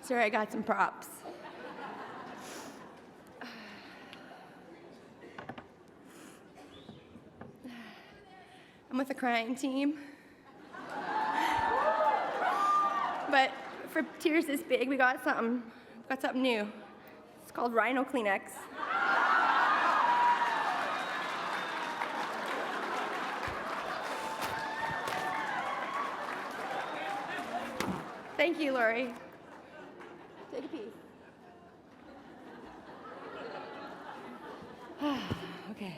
Sorry, I got some props. I'm with a crying team. But for tears this big, we got something new. It's called Rhino Kleenex. Thank you, Lori. Take a piece. Okay.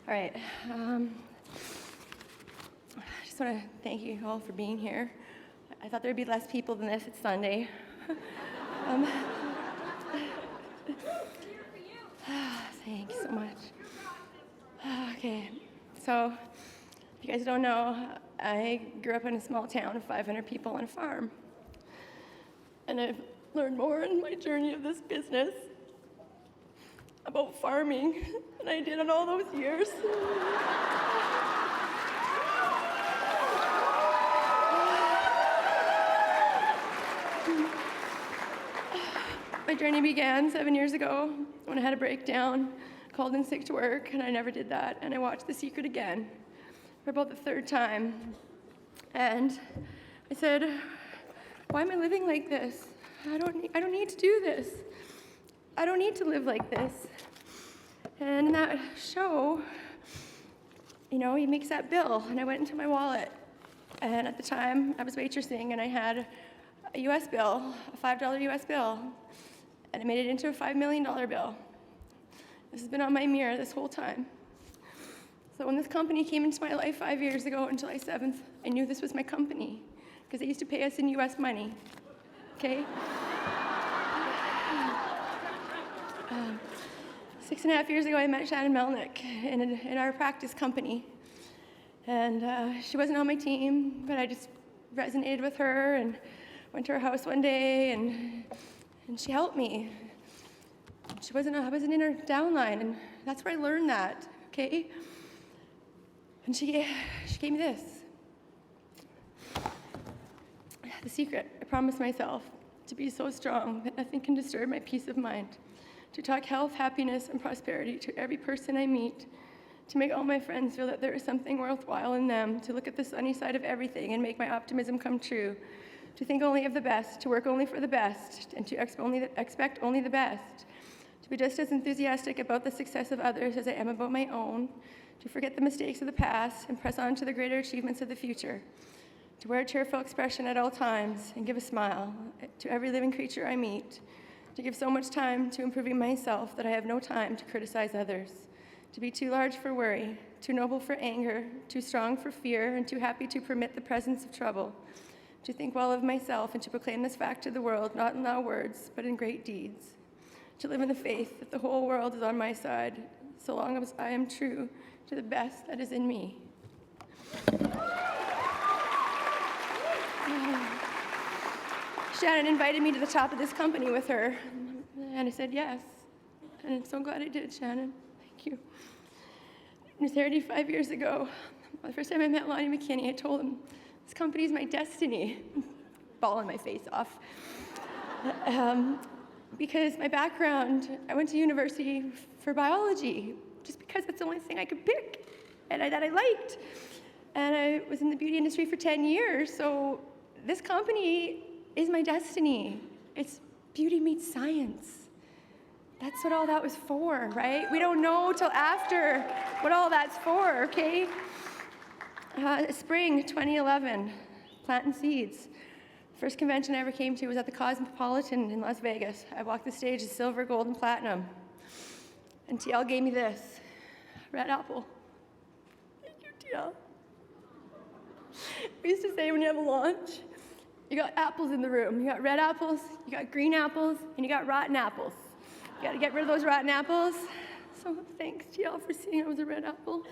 All right. I just want to thank you all for being here. I thought there would be less people than this. It's Sunday. Thanks so much. Okay, so if you guys don't know, I grew up in a small town of 500 people on a farm. And I've learned more in my journey of this business about farming than I did in all those years. My journey began 7 years ago when I had a breakdown, called in sick to work, and I never did that. And I watched The Secret again for about the third time. And I said, why am I living like this? I don't need to do this. I don't need to live like this. And in that show, you know, he makes that bill, and I went into my wallet. And at the time, I was waitressing, and I had a US bill, a $5 US bill, and I made it into a $5 million bill. This has been on my mirror this whole time. So when this company came into my life 5 years ago on July 7th, I knew this was my company, because they used to pay us in US money, okay? 6.5 years ago, I met Shannon Melnick in our practice company. And she wasn't on my team, but I just resonated with her and went to her house one day, and she helped me. I wasn't in her downline, and that's where I learned that, okay? And she gave me this. The secret. I promised myself to be so strong that nothing can disturb my peace of mind, to talk health, happiness, and prosperity to every person I meet, to make all my friends feel that there is something worthwhile in them, to look at the sunny side of everything and make my optimism come true, to think only of the best, to work only for the best, and to expect only the best, to be just as enthusiastic about the success of others as I am about my own, to forget the mistakes of the past and press on to the greater achievements of the future, to wear a cheerful expression at all times and give a smile to every living creature I meet, to give so much time to improving myself that I have no time to criticize others, to be too large for worry, too noble for anger, too strong for fear, and too happy to permit the presence of trouble, to think well of myself and to proclaim this fact to the world, not in loud words, but in great deeds, to live in the faith that the whole world is on my side, so long as I am true to the best that is in me. Shannon invited me to the top of this company with her, and I said yes. And I'm so glad I did, Shannon. Thank you. NuCerity 5 years ago, the first time I met Lonnie McKinney, I told him, this company is my destiny. Bawling my face off. Because my background, I went to university for biology, just because that's the only thing I could pick and that I liked. And I was in the beauty industry for 10 years, so this company is my destiny. It's beauty meets science. That's what all that was for, right? We don't know till after what all that's for, okay? Spring 2011, planting seeds. First convention I ever came to was at the Cosmopolitan in Las Vegas. I walked the stage as silver, gold, and platinum. And TL gave me this, red apple. Thank you, TL. We used to say when you have a launch, you got apples in the room. You got red apples, you got green apples, and you got rotten apples. You gotta get rid of those rotten apples. So thanks, TL, for seeing I was a red apple.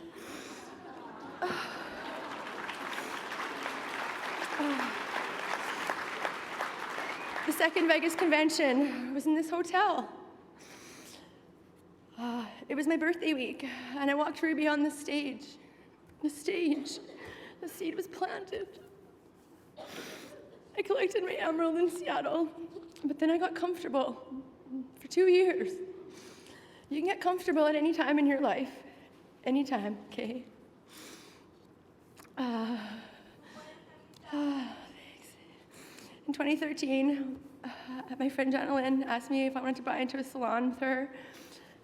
The second Vegas convention was in this hotel. It was my birthday week, and I walked Ruby on the stage. The seed was planted. I collected my emerald in Seattle, but then I got comfortable for 2 years. You can get comfortable at any time in your life. Anytime, okay? Thanks. In 2013, my friend Janelyn asked me if I wanted to buy into a salon with her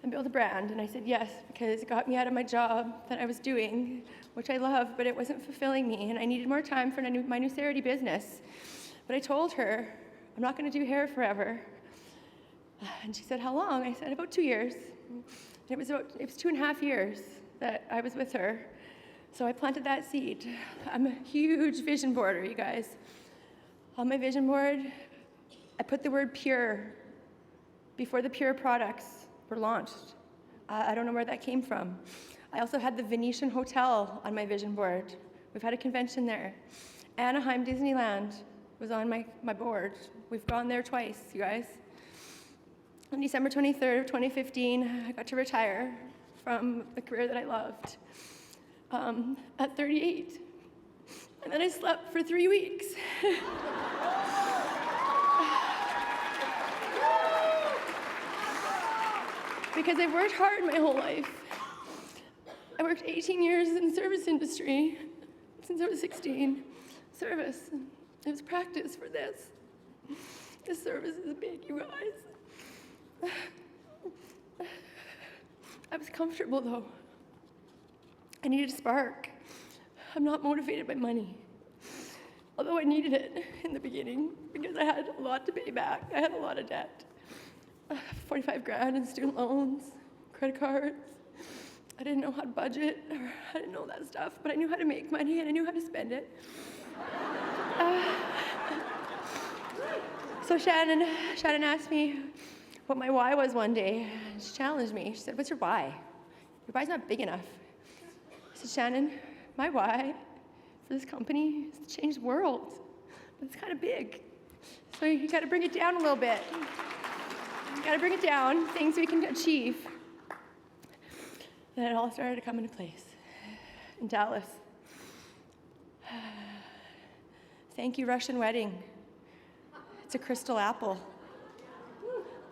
and build a brand, and I said yes, because it got me out of my job that I was doing, which I love, but it wasn't fulfilling me, and I needed more time for my NuCerity business. But I told her, I'm not going to do hair forever. And she said, how long? I said, about 2 years. And it was 2.5 years that I was with her. So I planted that seed. I'm a huge vision boarder, you guys. On my vision board, I put the word pure before the pure products were launched. I don't know where that came from. I also had the Venetian Hotel on my vision board. We've had a convention there. Anaheim Disneyland was on my board. We've gone there twice, you guys. On December 23rd of 2015, I got to retire from the career that I loved at 38. And then I slept for 3 weeks. Because I've worked hard my whole life. I worked 18 years in the service industry since I was 16. Service. It was practice for this. This service is big, you guys. I was comfortable though. I needed a spark. I'm not motivated by money. Although I needed it in the beginning because I had a lot to pay back. I had a lot of debt. 45 grand in student loans, credit cards. I didn't know how to budget, or I didn't know that stuff, but I knew how to make money and I knew how to spend it. So Shannon asked me what my why was one day. She challenged me. She said, what's your why? Your why's not big enough. I said, Shannon, my why for this company is to change the world, but it's kind of big. So you gotta bring it down a little bit. You gotta bring it down, things we can achieve. Then it all started to come into place in Dallas. Thank you, Russian wedding. It's a crystal apple.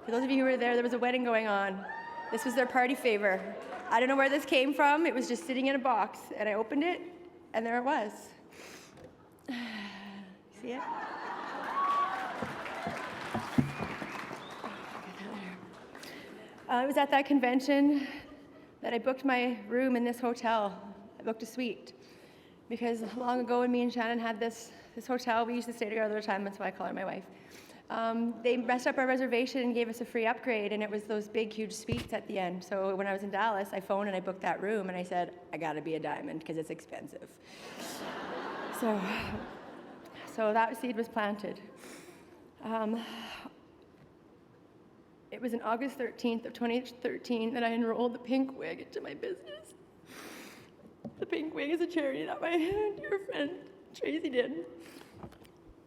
For those of you who were there, there was a wedding going on. This was their party favor. I don't know where this came from. It was just sitting in a box, and I opened it, and there it was. See it? It was at that convention that I booked my room in this hotel. I booked a suite because long ago when me and Shannon had this hotel, we used to stay together all the time, that's why I call her my wife. They messed up our reservation and gave us a free upgrade, and it was those big, huge suites at the end. So when I was in Dallas, I phoned and I booked that room, and I said, I gotta be a diamond because it's expensive. So that seed was planted. It was on August 13th of 2013 that I enrolled the Pink Wig into my business. The Pink Wig is a charity that my dear friend Tracy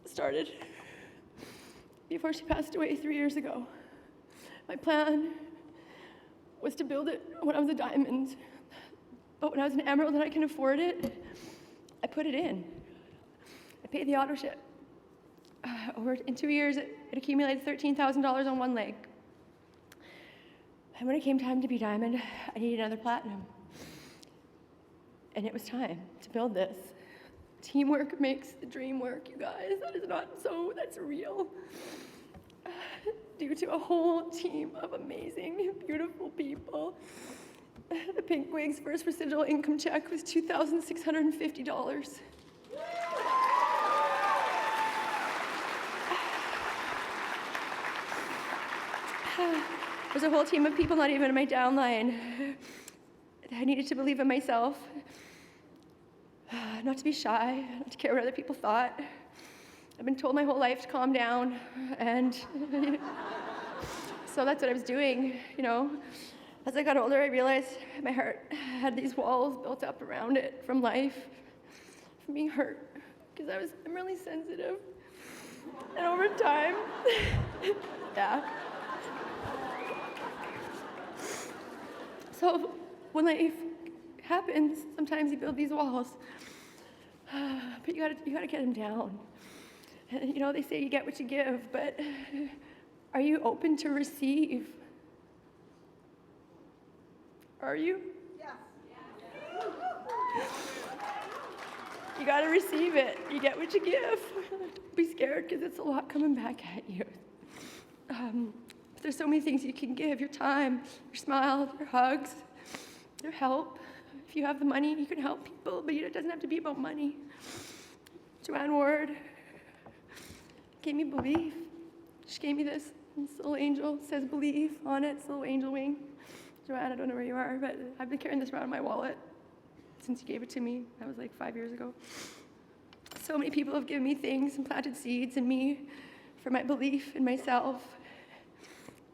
started before she passed away 3 years ago. My plan was to build it when I was a diamond, but when I was an emerald and I can afford it, I put it in. I paid the auto ship. In 2 years, it accumulated $13,000 on one leg. And when it came time to be diamond, I needed another platinum. And it was time to build this. Teamwork makes the dream work, you guys. That is not so, that's real. Due to a whole team of amazing, beautiful people. The Pink Wig's first residual income check was $2,650. There's a whole team of people, not even in my downline. I needed to believe in myself, not to be shy, not to care what other people thought. I've been told my whole life to calm down, and so that's what I was doing, you know. As I got older, I realized my heart had these walls built up around it from life, from being hurt, because I'm really sensitive. And over time, yeah. So when life happens, sometimes you build these walls, but you gotta get them down. You know, they say you get what you give, but are you open to receive? Are you? Yes. You got to receive it. You get what you give. Don't be scared, because it's a lot coming back at you. There's so many things you can give: your time, your smile, your hugs, your help. If you have the money, you can help people, but it doesn't have to be about money. Joanne Ward gave me belief. She gave me this little angel. It says believe on it. It's a little angel wing. Joanne, I don't know where you are, but I've been carrying this around in my wallet since you gave it to me. That was like 5 years ago. So many people have given me things and planted seeds in me for my belief in myself,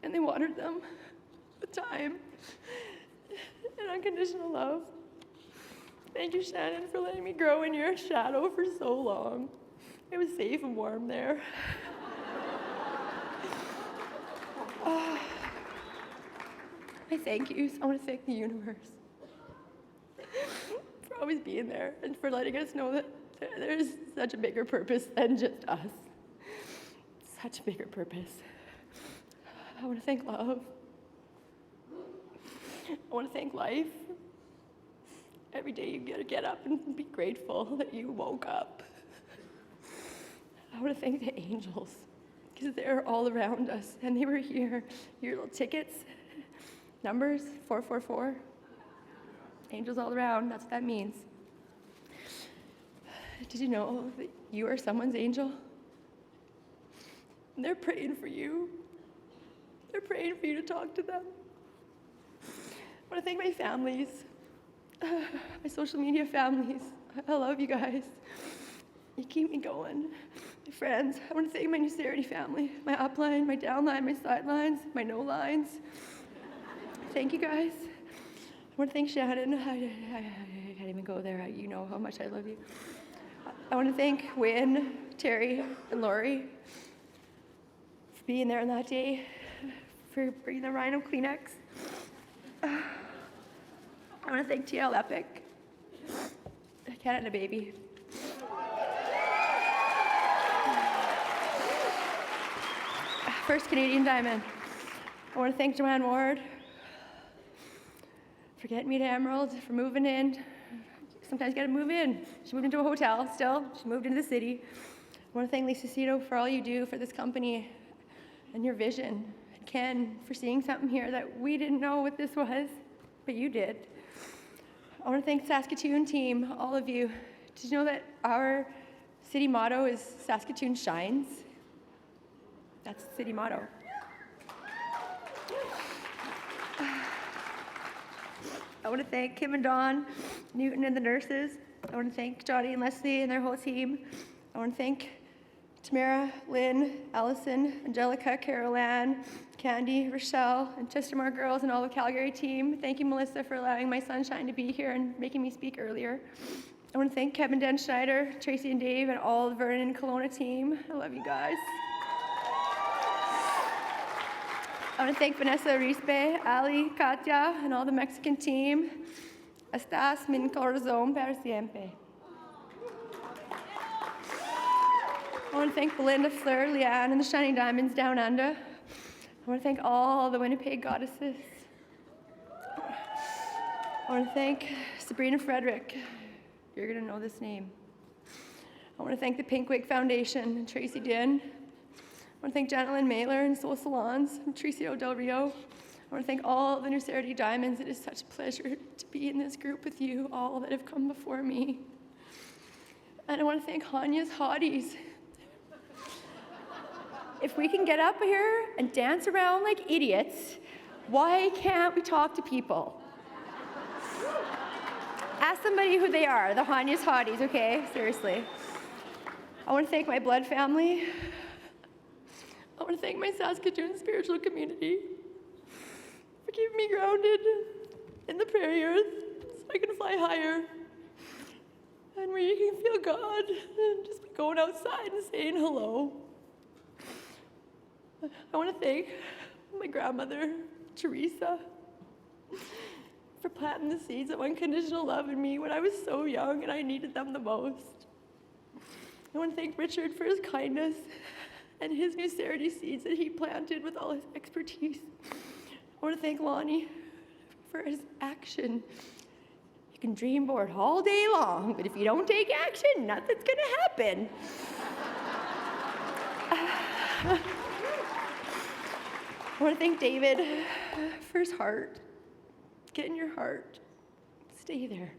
and they watered them with time and unconditional love. Thank you, Shannon, for letting me grow in your shadow for so long. It was safe and warm there. I thank you. I want to thank the universe for always being there and for letting us know that there's such a bigger purpose than just us. Such a bigger purpose. I want to thank love. I want to thank life. Every day you gotta get up and be grateful that you woke up. I want to thank the angels, because they're all around us, and they were here. Your little tickets, numbers, 444. Angels all around, that's what that means. Did you know that you are someone's angel? And they're praying for you. They're praying for you to talk to them. I want to thank my families, my social media families. I love you guys. You keep me going. My friends. I want to thank my NuCerity family, my upline, my downline, my sidelines, my no lines. Thank you guys. I want to thank Shannon. I can't even go there. You know how much I love you. I want to thank Wynn, Terry, and Lori for being there on that day, for bringing the Rhino Kleenex. I want to thank TL Epic, Canada Baby. First Canadian Diamond. I want to thank Joanne Ward for getting me to Emerald, for moving in. Sometimes you got to move in. She moved into a hotel still. She moved into the city. I want to thank Lisa Cito for all you do for this company and your vision. And Ken for seeing something here that we didn't know what this was, but you did. I want to thank Saskatoon team, all of you. Did you know that our city motto is Saskatoon Shines? That's the city motto. I want to thank Kim and Dawn, Newton and the nurses. I want to thank Johnny and Leslie and their whole team. I want to thank Tamara, Lynn, Allison, Angelica, Carol Ann, Candy, Rochelle, and Chestermore girls and all the Calgary team. Thank you, Melissa, for allowing my sunshine to be here and making me speak earlier. I want to thank Kevin Den Schneider, Tracy and Dave, and all the Vernon and Kelowna team. I love you guys. I want to thank Vanessa Rispe, Ali, Katya, and all the Mexican team. Estás min corazón per siempre. I want to thank Belinda, Fleur, Leanne, and the Shining Diamonds Down Under. I want to thank all the Winnipeg goddesses. I want to thank Sabrina Frederick. You're going to know this name. I want to thank the Pink Wig Foundation and Tracy Din. I want to thank Janelyn Mailer and Soul Salons and Tricio Del Rio. I want to thank all the NuCerity Diamonds. It is such a pleasure to be in this group with you, all that have come before me. And I want to thank Hanya's Hotties. If we can get up here and dance around like idiots, why can't we talk to people? Ask somebody who they are, the Hanya's Hotties, okay? Seriously. I want to thank my blood family. I want to thank my Saskatoon spiritual community for keeping me grounded in the prairie earth so I can fly higher. And where you can feel God and just going outside and saying hello. I want to thank my grandmother, Teresa, for planting the seeds of unconditional love in me when I was so young and I needed them the most. I want to thank Richard for his kindness and his NuCerity seeds that he planted with all his expertise. I want to thank Lonnie for his action. You can dream board all day long, but if you don't take action, nothing's going to happen. I want to thank David for his heart. Get in your heart. Stay there.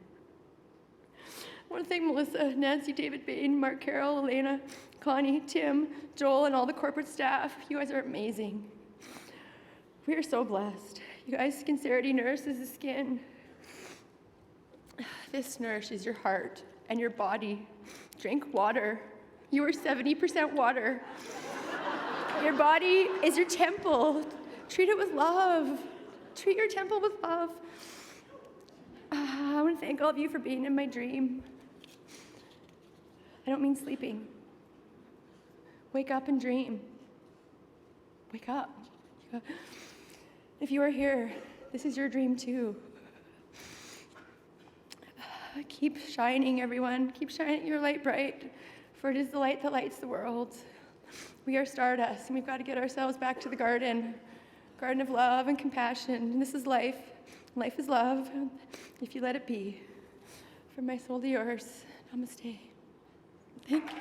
I want to thank Melissa, Nancy, David Bain, Mark Carroll, Elena, Connie, Tim, Joel, and all the corporate staff. You guys are amazing. We are so blessed. You guys, NuCerity nourishes the skin. This nourishes your heart and your body. Drink water. You are 70% water. Your body is your temple. Treat it with love. Treat your temple with love. I want to thank all of you for being in my dream. I don't mean sleeping. Wake up and dream. Wake up. If you are here, this is your dream too. Keep shining, everyone. Keep shining your light bright, for it is the light that lights the world. We are stardust, and we've got to get ourselves back to the garden of love and compassion. And this is life. Life is love, if you let it be. From my soul to yours, namaste. Thank you.